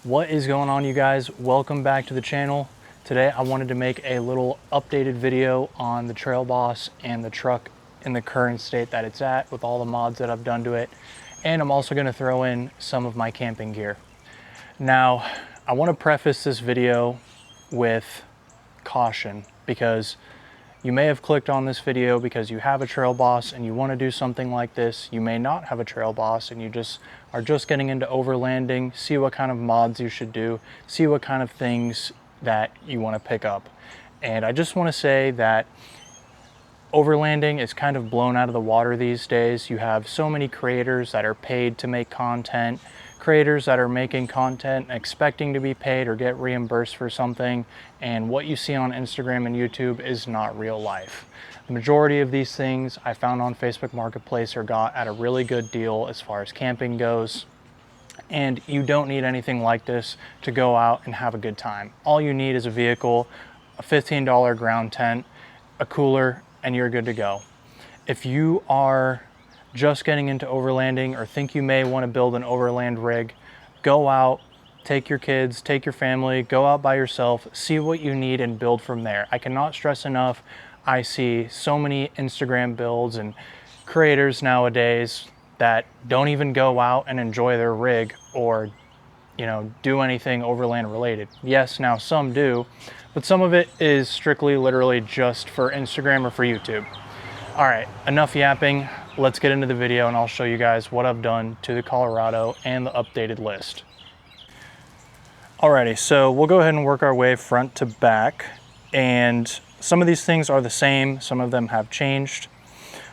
What is going on, you guys? Welcome back to the channel. Today I wanted to make a little updated video on the Trail Boss and the truck in the current state that it's at with all the mods that I've done to it. And I'm also going to throw in some of my camping gear. Now, I want to preface this video with caution because you may have clicked on this video because you have a Trail Boss and you want to do something like this. You may not have a Trail Boss and you are just getting into overlanding, see what kind of mods you should do, see what kind of things that you want to pick up. And I just want to say that overlanding is kind of blown out of the water these days. You have so many creators that are paid to make content, creators that are making content expecting to be paid or get reimbursed for something, and what you see on Instagram and YouTube is not real life. The majority of these things I found on Facebook Marketplace are got at a really good deal as far as camping goes, and you don't need anything like this to go out and have a good time. All you need is a vehicle, a $15 ground tent, a cooler, and you're good to go. If you are just getting into overlanding or think you may want to build an overland rig, go out, take your kids, take your family, go out by yourself, see what you need and build from there. I cannot stress enough, I see so many Instagram builds and creators nowadays that don't even go out and enjoy their rig or, you know, do anything overland related. Yes, now some do, but some of it is strictly literally just for Instagram or for YouTube. All right, enough yapping. Let's get into the video and I'll show you guys what I've done to the Colorado and the updated list. Alrighty, so we'll go ahead and work our way front to back, and some of these things are the same, some of them have changed.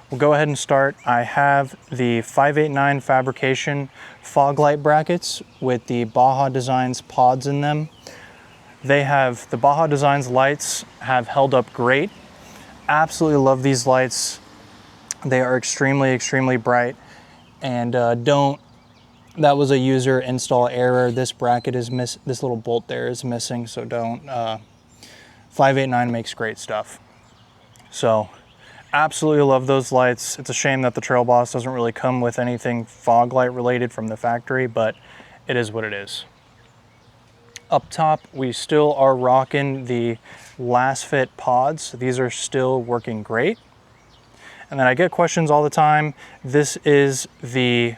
We'll go ahead and start. I have the 589 fabrication fog light brackets with the Baja Designs pods in them. The Baja Designs lights have held up great. Absolutely love these lights. They are extremely bright, and that was a user install error. This bracket is this little bolt there is missing, so don't. 589 makes great stuff. So absolutely love those lights. It's a shame that the Trail Boss doesn't really come with anything fog light related from the factory, but it is what it is. Up top, we still are rocking the last fit pods. These are still working great. And then I get questions all the time. This is the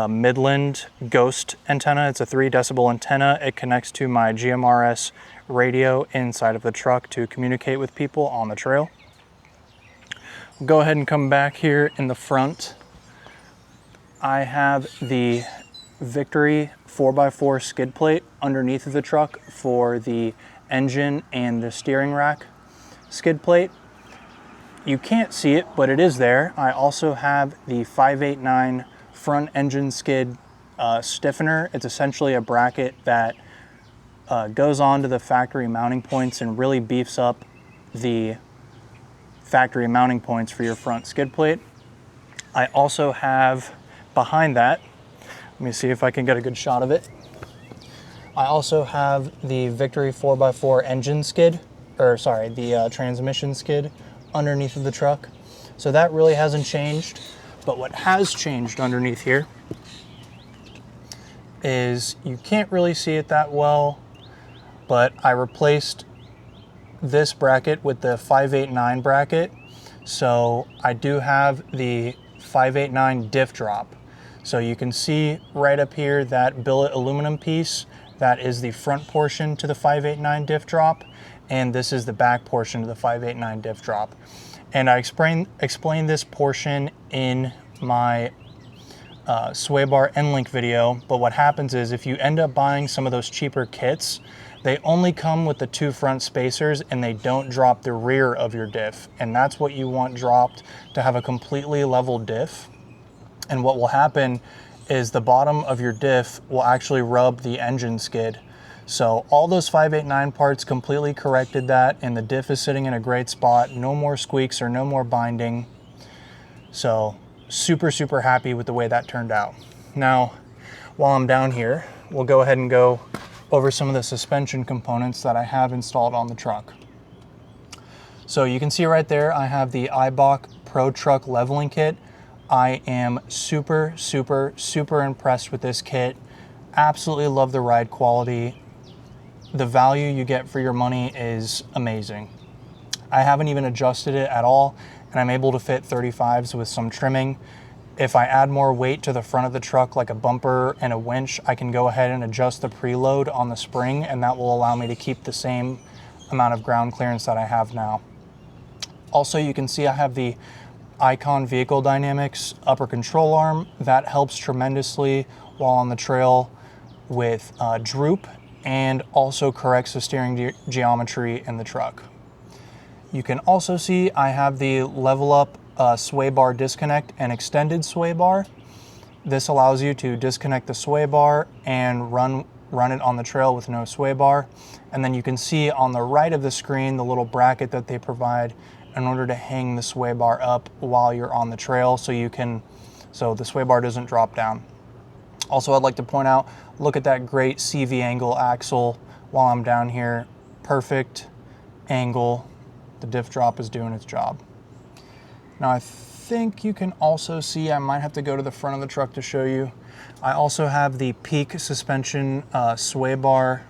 Midland Ghost antenna. It's a 3 decibel antenna. It connects to my GMRS radio inside of the truck to communicate with people on the trail. We'll go ahead and come back here in the front. I have the Victory 4x4 skid plate underneath of the truck for the engine and the steering rack skid plate. You can't see it, but it is there. I also have the 589 front engine skid stiffener. It's essentially a bracket that goes onto the factory mounting points and really beefs up the factory mounting points for your front skid plate. I also have behind that, let me see if I can get a good shot of it. I also have the Victory 4x4 engine skid, the transmission skid underneath of the truck. So that really hasn't changed, but what has changed underneath here is, you can't really see it that well, but I replaced this bracket with the 589 bracket. So I do have the 589 diff drop. So you can see right up here that billet aluminum piece, that is the front portion to the 589 diff drop, and this is the back portion of the 589 diff drop. And I explained this portion in my sway bar end link video, but what happens is if you end up buying some of those cheaper kits, they only come with the 2 front spacers and they don't drop the rear of your diff. And that's what you want dropped, to have a completely level diff. And what will happen is the bottom of your diff will actually rub the engine skid. So all those 589 parts completely corrected that, and the diff is sitting in a great spot. No more squeaks or no more binding. So super happy with the way that turned out. Now, while I'm down here, we'll go ahead and go over some of the suspension components that I have installed on the truck. So you can see right there, I have the Eibach Pro Truck leveling kit. I am super impressed with this kit. Absolutely love the ride quality. The value you get for your money is amazing. I haven't even adjusted it at all, and I'm able to fit 35s with some trimming. If I add more weight to the front of the truck, like a bumper and a winch, I can go ahead and adjust the preload on the spring, and that will allow me to keep the same amount of ground clearance that I have now. Also, you can see I have the Icon Vehicle Dynamics upper control arm. That helps tremendously while on the trail with droop, and also corrects the steering geometry in the truck. You can also see I have the level up sway bar disconnect and extended sway bar. This allows you to disconnect the sway bar and run it on the trail with no sway bar. And then you can see on the right of the screen the little bracket that they provide in order to hang the sway bar up while you're on the trail, so the sway bar doesn't drop down. Also, I'd like to point out, look at that great CV angle axle while I'm down here. Perfect angle. The diff drop is doing its job. Now I think you can also see, I might have to go to the front of the truck to show you, I also have the Peak suspension sway bar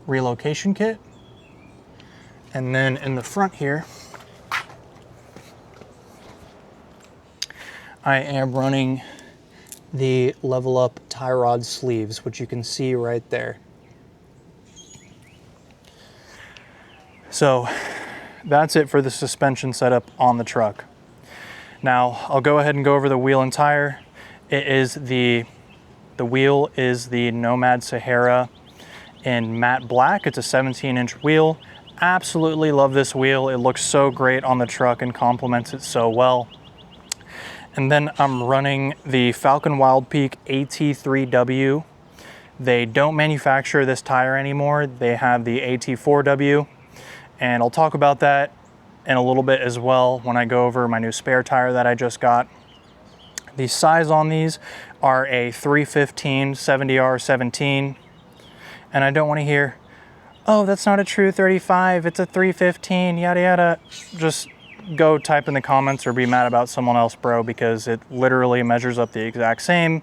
relocation kit. And then in the front here, I am running the Level Up tie rod sleeves, which you can see right there. So that's it for the suspension setup on the truck. Now I'll go ahead and go over the wheel and tire. The wheel is the Nomad Sahara in matte black. It's a 17-inch wheel. Absolutely love this wheel. It looks so great on the truck and complements it so well. And then I'm running the Falcon Wild Peak AT3W. They don't manufacture this tire anymore. They have the AT4W, and I'll talk about that in a little bit as well when I go over my new spare tire that I just got. The size on these are a 315 70R17, and I don't want to hear, oh, that's not a true 35, it's a 315, yada yada. Just go type in the comments or be mad about someone else, bro, because it literally measures up the exact same.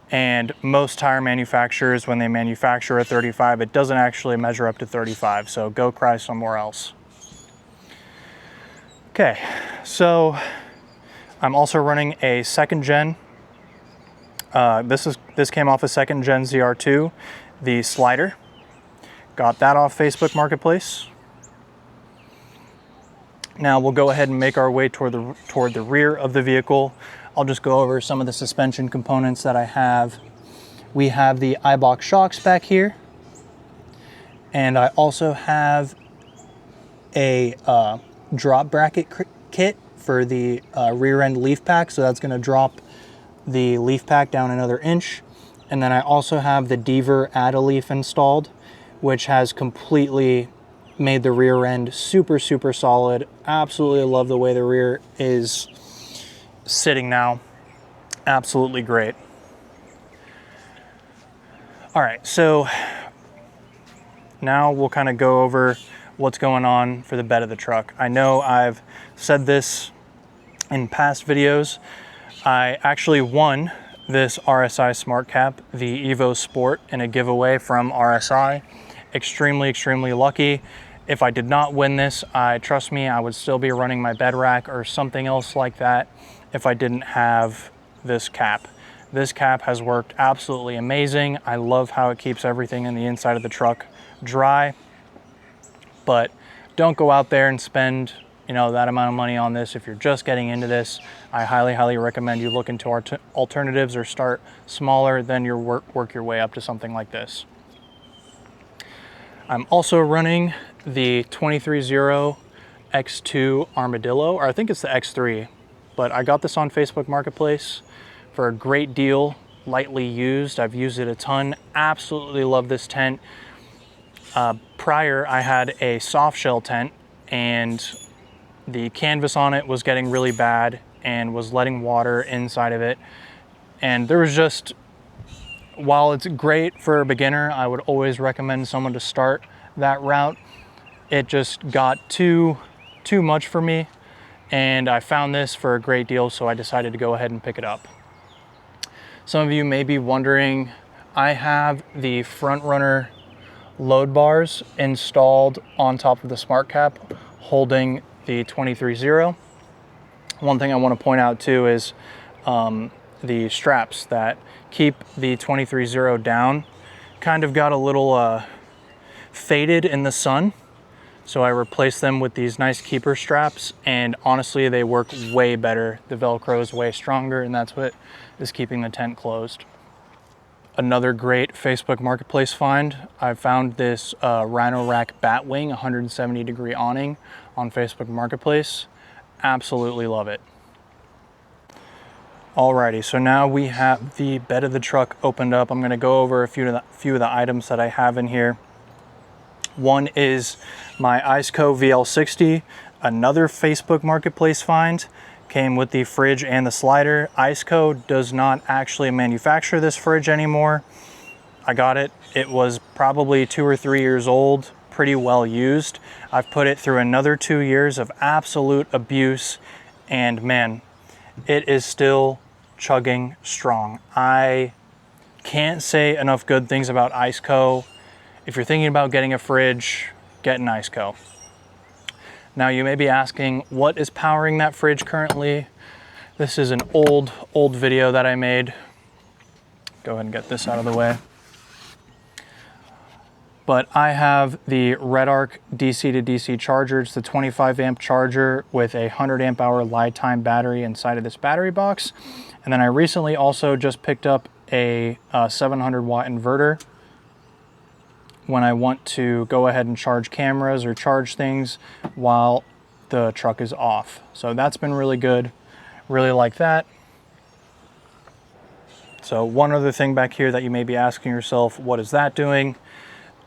And most tire manufacturers, when they manufacture a 35, it doesn't actually measure up to 35, so go cry somewhere else. Okay, so I'm also running a second gen. This came off a second gen ZR2, the slider. Got that off Facebook Marketplace. Now we'll go ahead and make our way toward the rear of the vehicle. I'll just go over some of the suspension components that I have. We have the iBox shocks back here, and I also have a drop bracket kit for the rear end leaf pack, so that's going to drop the leaf pack down another inch. And then I also have the Deaver add-a-leaf installed, which has completely made the rear end super solid. Absolutely love the way the rear is sitting now. Absolutely great. All right, so now we'll kind of go over what's going on for the bed of the truck. I know I've said this in past videos. I actually won this RSI Smart Cap, the Evo Sport, in a giveaway from RSI. Extremely lucky. If I did not win this, trust me, I would still be running my bed rack or something else like that if I didn't have this cap. This cap has worked absolutely amazing. I love how it keeps everything in the inside of the truck dry. But don't go out there and spend, that amount of money on this if you're just getting into this. I highly recommend you look into our alternatives or start smaller, then you work your way up to something like this. I'm also running the 23-0 X2 Armadillo, or I think it's the X3, but I got this on Facebook Marketplace for a great deal, lightly used. I've used it a ton. Absolutely love this tent. Prior, I had a soft shell tent, and the canvas on it was getting really bad and was letting water inside of it. And there was just, while it's great for a beginner, I would always recommend someone to start that route. It just got too much for me, and I found this for a great deal, so I decided to go ahead and pick it up. Some of you may be wondering, I have the front runner load bars installed on top of the smart cap holding the 23.0. One thing I want to point out too is the straps that keep the 23.0 down kind of got a little faded in the sun. So I replaced them with these nice keeper straps, and honestly, they work way better. The Velcro is way stronger, and that's what is keeping the tent closed. Another great Facebook Marketplace find, I found this Rhino Rack Batwing 170-degree awning on Facebook Marketplace. Absolutely love it. Alrighty, so now we have the bed of the truck opened up. I'm going to go over a few of the items that I have in here. One is my Iceco VL60, another Facebook Marketplace find. Came with the fridge and the slider. Iceco does not actually manufacture this fridge anymore. I got it. It was probably 2 or 3 years old, pretty well used. I've put it through another 2 years of absolute abuse, and man, it is still chugging strong. I can't say enough good things about Iceco. If you're thinking about getting a fridge, get an Iceco. Now you may be asking, what is powering that fridge currently? This is an old video that I made. Go ahead and get this out of the way. But I have the Red Arc DC to DC charger. It's the 25 amp charger with a 100 amp hour lifetime battery inside of this battery box. And then I recently also just picked up a 700 watt inverter when I want to go ahead and charge cameras or charge things while the truck is off. So that's been really good. Really like that. So one other thing back here that you may be asking yourself, what is that doing?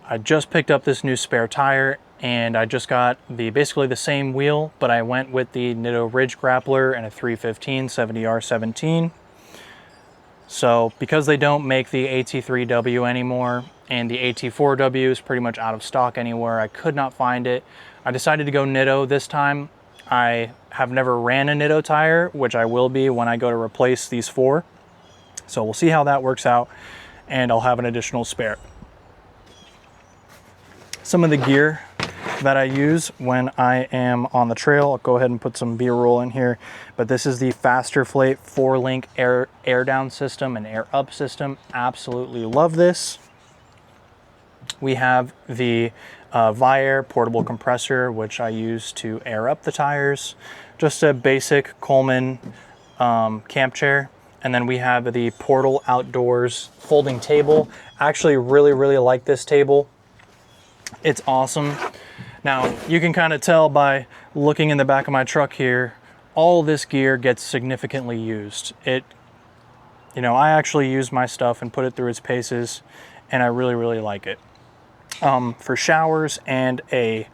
I just picked up this new spare tire, and I just got basically the same wheel, but I went with the Nitto Ridge Grappler and a 315 70R17. So because they don't make the AT3W anymore, and the AT4W is pretty much out of stock anywhere, I could not find it. I decided to go Nitto this time. I have never ran a Nitto tire, which I will be when I go to replace these 4. So we'll see how that works out, and I'll have an additional spare. Some of the gear that I use when I am on the trail, I'll go ahead and put some B-roll in here, but this is the Fasterflate 4-link air down system and air up system. Absolutely love this. We have the Viair portable compressor, which I use to air up the tires. Just a basic Coleman camp chair. And then we have the Portal Outdoors folding table. I actually really like this table. It's awesome. Now, you can kind of tell by looking in the back of my truck here, all this gear gets significantly used. I actually use my stuff and put it through its paces, and I really like it. For showers and a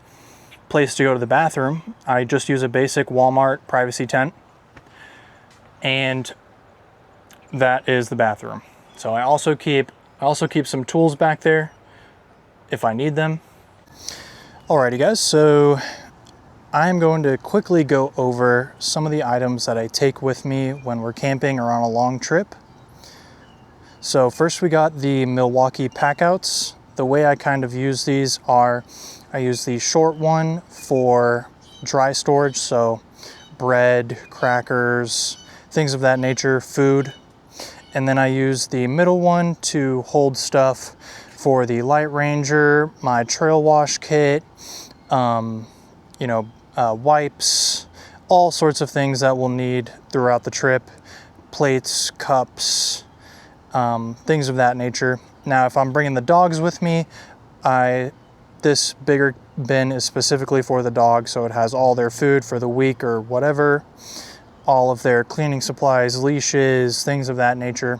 place to go to the bathroom, I just use a basic Walmart privacy tent, and that is the bathroom. So I also keep some tools back there if I need them. Alrighty guys, so I'm going to quickly go over some of the items that I take with me when we're camping or on a long trip. So first we got the Milwaukee packouts. The way I kind of use these are, I use the short one for dry storage, so bread, crackers, things of that nature, food. And then I use the middle one to hold stuff for the Light Ranger, my trail wash kit, wipes, all sorts of things that we'll need throughout the trip, plates, cups, things of that nature. Now, if I'm bringing the dogs with me, this bigger bin is specifically for the dogs, so it has all their food for the week or whatever, all of their cleaning supplies, leashes, things of that nature.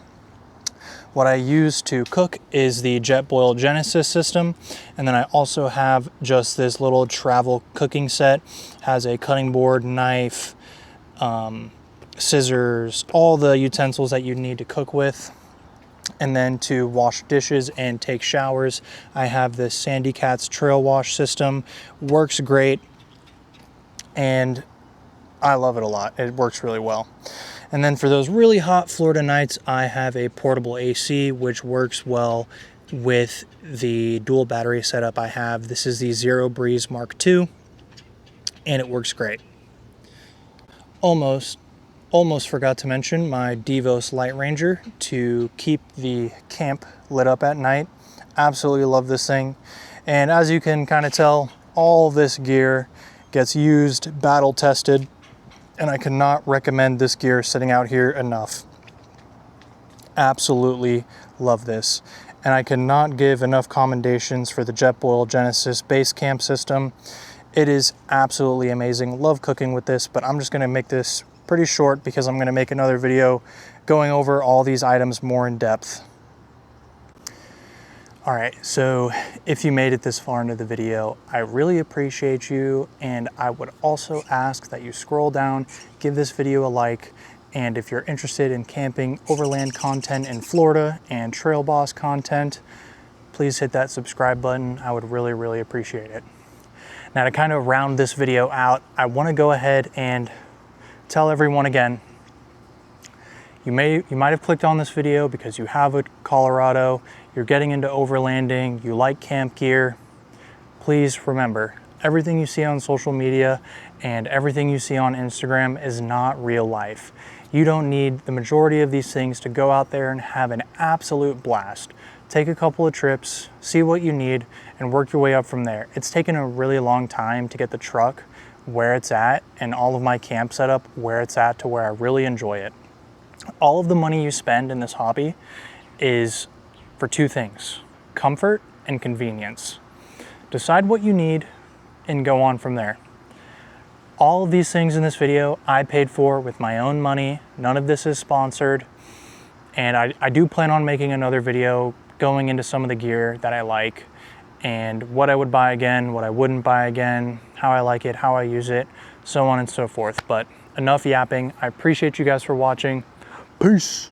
What I use to cook is the Jetboil Genesis system, and then I also have just this little travel cooking set. Has a cutting board, knife, scissors, all the utensils that you need to cook with. And then to wash dishes and take showers, I have this Sandy Cat's Trail Wash system. Works great, and I love it a lot. It works really well. And then for those really hot Florida nights, I have a portable AC, which works well with the dual battery setup I have. This is the Zero Breeze Mark II, and it works great. Almost forgot to mention my Devos Light Ranger to keep the camp lit up at night. Absolutely love this thing. And as you can kind of tell, all this gear gets used, battle tested, and I cannot recommend this gear sitting out here enough. Absolutely love this. And I cannot give enough commendations for the Jetboil Genesis base camp system. It is absolutely amazing. Love cooking with this, but I'm just gonna make this pretty short because I'm gonna make another video going over all these items more in depth. All right, so if you made it this far into the video, I really appreciate you, and I would also ask that you scroll down, give this video a like, and if you're interested in camping overland content in Florida and Trail Boss content, please hit that subscribe button. I would really, really appreciate it. Now to kind of round this video out, I wanna go ahead and tell everyone again, you might have clicked on this video because you have a Colorado, you're getting into overlanding, you like camp gear. Please remember, everything you see on social media and everything you see on Instagram is not real life. You don't need the majority of these things to go out there and have an absolute blast. Take a couple of trips, see what you need, and work your way up from there. It's taken a really long time to get the truck where it's at and all of my camp setup where it's at to where I really enjoy it. All of the money you spend in this hobby is for two things: comfort and convenience. Decide what you need and go on from there. All of these things in this video I paid for with my own money. None of this is sponsored. And I do plan on making another video going into some of the gear that I like and what I would buy again, what I wouldn't buy again, how I like it, how I use it, so on and so forth. But enough yapping. I appreciate you guys for watching. Peace.